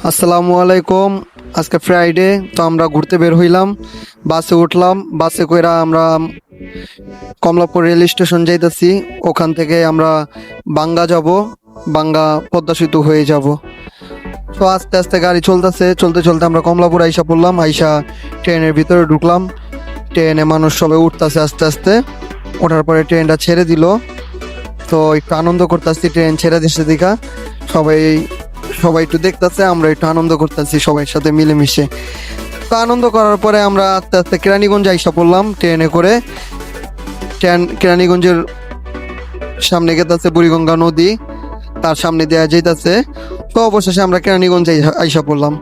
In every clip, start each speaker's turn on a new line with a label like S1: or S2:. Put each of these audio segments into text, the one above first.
S1: আসসালামু আলাইকুম। আজকে ফ্রাইডে, তো আমরা ঘুরতে বের হইলাম। বাসে উঠলাম, বাসে কইরা আমরা কমলাপুর রেল স্টেশন যাইতেছি। ওখান থেকে আমরা বাঙ্গা যাব, বাঙ্গা পদ্মা সেতু হয়ে যাব। তো আস্তে আস্তে গাড়ি চলতেছে, চলতে চলতে আমরা কমলাপুর আইসা পড়লাম। আইসা ট্রেনের ভিতরে ঢুকলাম। ট্রেনে মানুষ সবাই উঠতেছে আস্তে আস্তে। ওঠার পরে ট্রেনটা ছেড়ে দিল, তো একটু আনন্দ করতেছি। ট্রেন ছেড়ে দিচ্ছে দেখা সবাই সবাই একটু দেখতেছে, আমরা একটু আনন্দ করতেছি সবাই সাথে মিলেমিশে। তো আনন্দ করার পরে আমরা আস্তে আস্তে কেরানীগঞ্জ আইসা পড়লাম ট্রেনে করে। কেরানীগঞ্জের সামনে গেতেছে বুড়িগঙ্গা নদী, তার সামনে দেওয়া যাইতেছে। তো অবশেষে আমরা কেরানীগঞ্জ আইসা পড়লাম।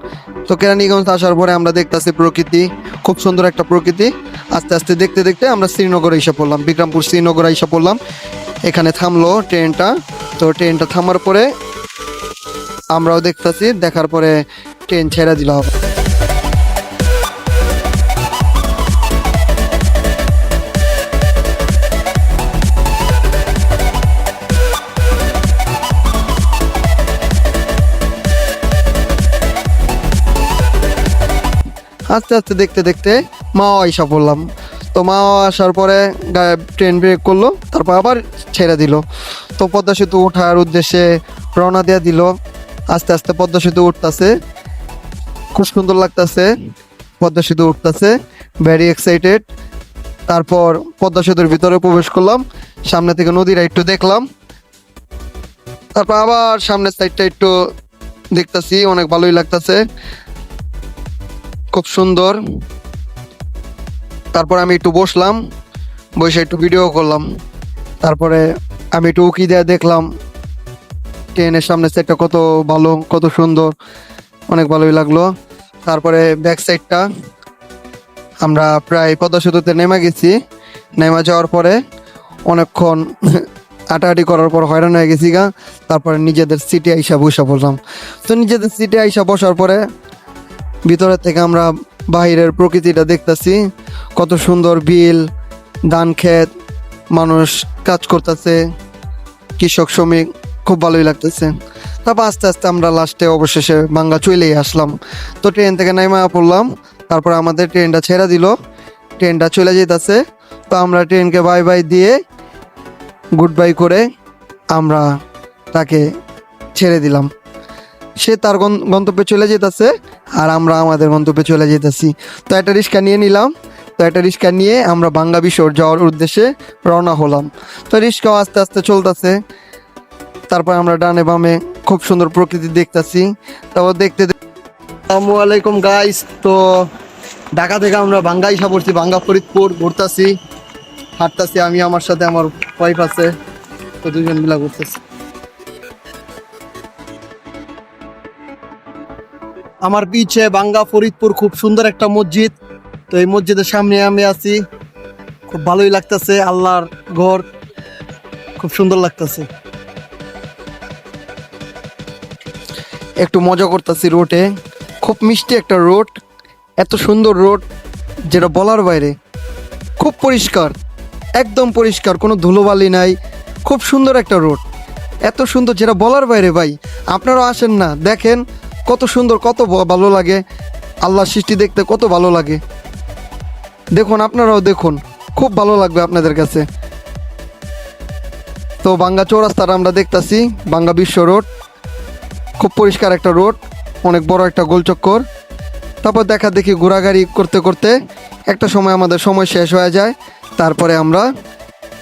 S1: তো কেরানীগঞ্জ আসার পরে আমরা দেখতেছি প্রকৃতি, খুব সুন্দর একটা প্রকৃতি। আস্তে আস্তে দেখতে দেখতে আমরা শ্রীনগর আইসা পড়লাম, বিক্রমপুর শ্রীনগর আইসা পড়লাম। এখানে থামলো ট্রেনটা। তো ট্রেনটা থামার পরে আমরাও দেখতেছি, দেখার পরে ট্রেন ছেড়ে দিল। আস্তে আস্তে দেখতে দেখতে মাও আইসা পড়লাম। তো মাও আসার পরে ট্রেন ব্রেক করলো, তারপর আবার ছেড়ে দিল। তো পদ্মা সেতু ওঠার উদ্দেশ্যে রওনা দেওয়া দিল। আস্তে আস্তে পদ্মা সেতু উঠতেছে, খুব সুন্দর লাগতেছে। পদ্মা সেতু উঠতেছে, ভেরি এক্সাইটেড। তারপর পদ্মা সেতুর ভিতরে প্রবেশ করলাম, সামনে থেকে নদীটা একটু দেখলাম। তারপর আবার সামনের সাইডটা একটু দেখতেছি, অনেক ভালোই লাগতেছে, খুব সুন্দর। তারপর আমি একটু বসলাম, বসে একটু ভিডিও করলাম। তারপরে আমি একটু উকি দিয়ে দেখলাম ট্রেনের সামনের সাইডটা কত ভালো, কত সুন্দর, অনেক ভালোই লাগলো। তারপরে ব্যাক সাইডটা আমরা প্রায় পদ্মা সেতুতে নেমে গেছি। নেমে যাওয়ার পরে অনেকক্ষণ হাঁটাহাঁটি করার পর হয়রান হয়ে গেছি গা। তারপরে নিজেদের সিটে আইসা বসে পড়লাম। তো নিজেদের সিটে আইসা বসার পরে ভিতরের থেকে আমরা বাহিরের প্রকৃতিটা দেখতেছি, কত সুন্দর বিল, ধান ক্ষেত, মানুষ কাজ করতেছে, কৃষক শ্রমিক, খুব ভালোই লাগতেছে। তারপর আস্তে আস্তে আমরা লাস্টে অবশেষে বাঙ্গা চলেই আসলাম। তো ট্রেন থেকে নাইমা পড়লাম। তারপর আমাদের ট্রেনটা ছেড়ে দিল, ট্রেনটা চলে যেতেছে। তো আমরা ট্রেনকে বাই বাই দিয়ে, গুড বাই করে আমরা তাকে ছেড়ে দিলাম। সে তার গন্তব্যে চলে যেতেছে, আর আমরা আমাদের গন্তব্যে চলে যেতেছি। তো একটা রিক্সা নিয়ে নিলাম। তো একটা রিক্সা নিয়ে আমরা বাঙ্গা বিশোর যাওয়ার উদ্দেশ্যে রওনা হলাম। তো রিক্সাও আস্তে আস্তে চলতেছে। তারপর আমরা ডানে বামে খুব সুন্দর প্রকৃতি দেখতেছি। তারপর দেখতে আসসালামু আলাইকুম গাইস। তো ঢাকা থেকে আমরা বাঙ্গা ইসা পড়ছি, বাঙ্গা ফরিদপুর ঘুরতেছি, হাঁটতেছি। আমি, আমার সাথে আমার ওয়াইফ আছে, তো দুজন মিলা ঘুরতেছি। আমার পিছে বাঙ্গা ফরিদপুর, খুব সুন্দর একটা মসজিদ। তো এই মসজিদের সামনে আমি আছি, খুব ভালোই লাগতেছে। আল্লাহর ঘর, খুব সুন্দর লাগতেছে। একটু মজা করতেছি রোডে, খুব মিষ্টি একটা রোড, এত সুন্দর রোড যেটা বলার বাইরে। খুব পরিষ্কার, একদম পরিষ্কার, কোনো ধুলোবালি নাই। খুব সুন্দর একটা রোড, এত সুন্দর যেটা বলার বাইরে। ভাই আপনারাও আসেন না, দেখেন কত সুন্দর, কত ভালো লাগে। আল্লাহর সৃষ্টি দেখতে কত ভালো লাগে। দেখুন, আপনারাও দেখুন, খুব ভালো লাগবে আপনাদের কাছে। তো বাঙ্গা চৌরাস্তাটা আমরা দেখতেছি, বাঙ্গা বিশ্ব রোড, খুব পরিষ্কার একটা রোড, অনেক বড় একটা গোলচক্কর। তারপর দেখা দেখি ঘোরাঘুরি করতে করতে একটা সময় আমাদের সময় শেষ হয়ে যায়। তারপরে আমরা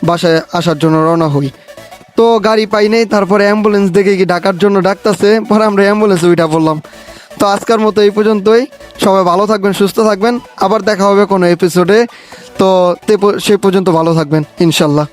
S1: বাসায় আসার জন্য রওনা হই। তো গাড়ি পাই নাই, তারপরে অ্যাম্বুলেন্স দেখে কি ডাকার জন্য ডাকতেছে, পরে আমরা অ্যাম্বুলেন্সে উঠা পড়লাম। তো আজকের মতো এই পর্যন্তই। সবাই ভালো থাকবেন, সুস্থ থাকবেন। আবার দেখা হবে কোনো এপিসোডে। তো সেই পর্যন্ত ভালো থাকবেন ইনশাল্লাহ।